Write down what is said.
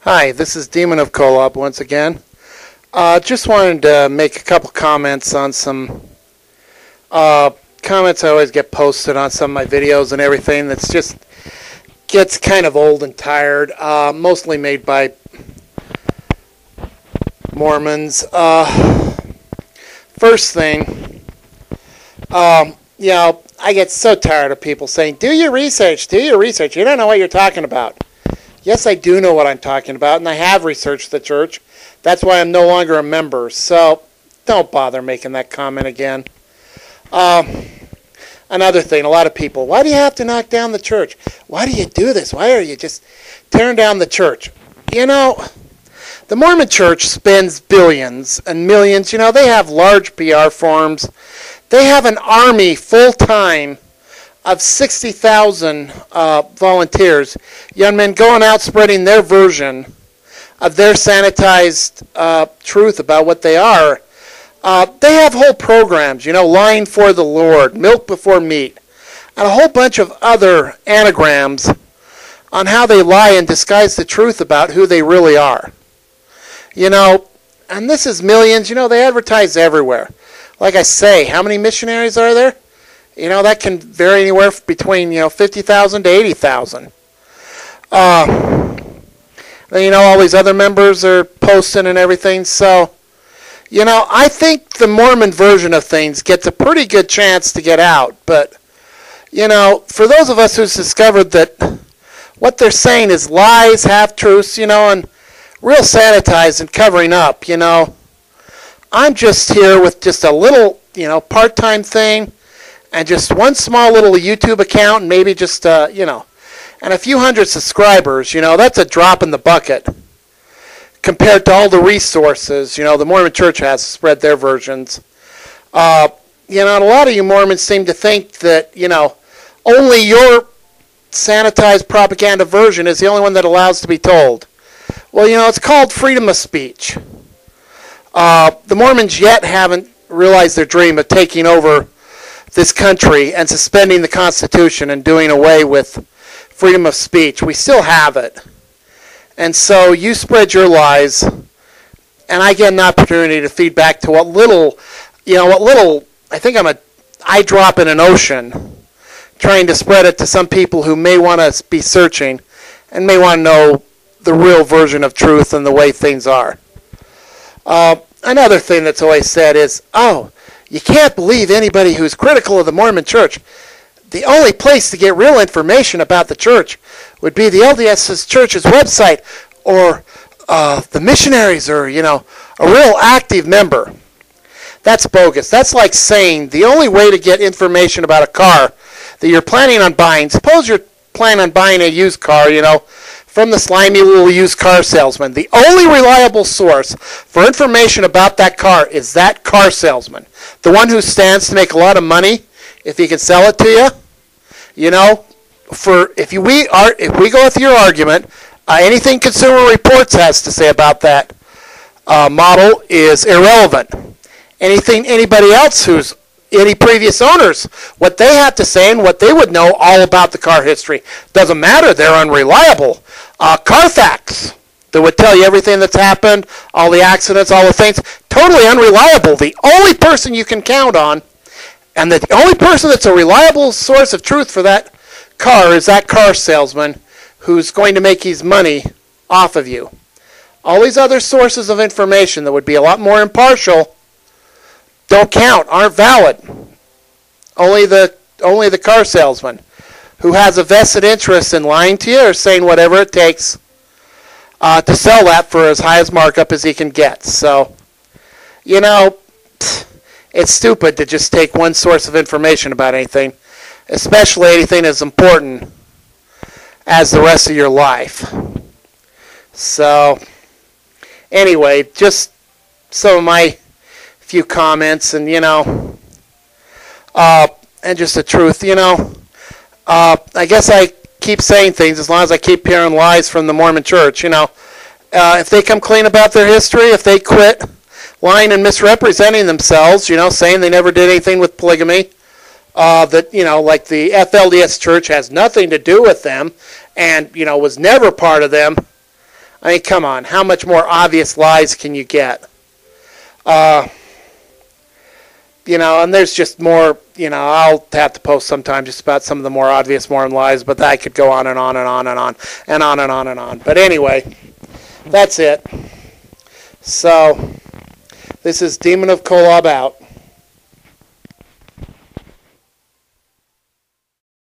Hi, this is Demon of Kolob once again. Just wanted to make a couple comments on some comments I always get posted on some of my videos and everything that's just gets kind of old and tired, mostly made by Mormons. First thing, I get so tired of people saying, do your research, you don't know what you're talking about. Yes, I do know what I'm talking about, and I have researched the church. That's why I'm no longer a member, so don't bother making that comment again. Another thing, a lot of people, why do you have to knock down the church? Why do you do this? Why are you just tearing down the church? You know, the Mormon church spends billions and millions. You know, they have large PR firms. They have an army full-time of 60,000 volunteers, young men going out spreading their version of their sanitized truth about what they are. They have whole programs, lying for the Lord, milk before meat, and a whole bunch of other anagrams on how they lie and disguise the truth about who they really are. And this is millions, they advertise everywhere. Like I say, how many missionaries are there? That can vary anywhere between, 50,000 to 80,000. All these other members are posting and everything. So, I think the Mormon version of things gets a pretty good chance to get out. But, for those of us who's discovered that what they're saying is lies, half-truths, and real sanitized and covering up, I'm just here with just a little, part-time thing. And just one small little YouTube account, and maybe just, and a few hundred subscribers, that's a drop in the bucket compared to all the resources, the Mormon Church has to spread their versions. And a lot of you Mormons seem to think that, only your sanitized propaganda version is the only one that allows to be told. Well, it's called freedom of speech. The Mormons yet haven't realized their dream of taking over this country and suspending the Constitution and doing away with freedom of speech. We still have it. And so you spread your lies, and I get an opportunity to feed back to what little, I think I'm an eye drop in an ocean, trying to spread it to some people who may want to be searching and may want to know the real version of truth and the way things are. Another thing that's always said is, you can't believe anybody who's critical of the Mormon Church. The only place to get real information about the church would be the LDS Church's website or the missionaries or, a real active member. That's bogus. That's like saying the only way to get information about a car that you're planning on buying, suppose you're planning on buying a used car, from the slimy little used car salesman. The only reliable source for information about that car is that car salesman. The one who stands to make a lot of money if he can sell it to you. If we go with your argument, anything Consumer Reports has to say about that model is irrelevant. Anything anybody else who's any previous owners, what they have to say and what they would know all about the car history doesn't matter. They're unreliable. Carfax, that would tell you everything that's happened, all the accidents, all the things, totally unreliable. The only person you can count on, and the only person that's a reliable source of truth for that car is that car salesman who's going to make his money off of you. All these other sources of information that would be a lot more impartial don't count, aren't valid. Only the car salesman who has a vested interest in lying to you or saying whatever it takes to sell that for as high as markup as he can get. So, it's stupid to just take one source of information about anything, especially anything as important as the rest of your life. So, anyway, just some of my few comments and, and just the truth, I guess I keep saying things as long as I keep hearing lies from the Mormon Church, if they come clean about their history, if they quit lying and misrepresenting themselves, saying they never did anything with polygamy, that, like the LDS Church has nothing to do with them and, was never part of them. I mean, come on. How much more obvious lies can you get? You know, and there's just more, you know, I'll have to post sometime just about some of the more obvious Mormon lies, but I could go on and on and on and on and on and on and on. But anyway, that's it. So, this is Demon of Kolob out.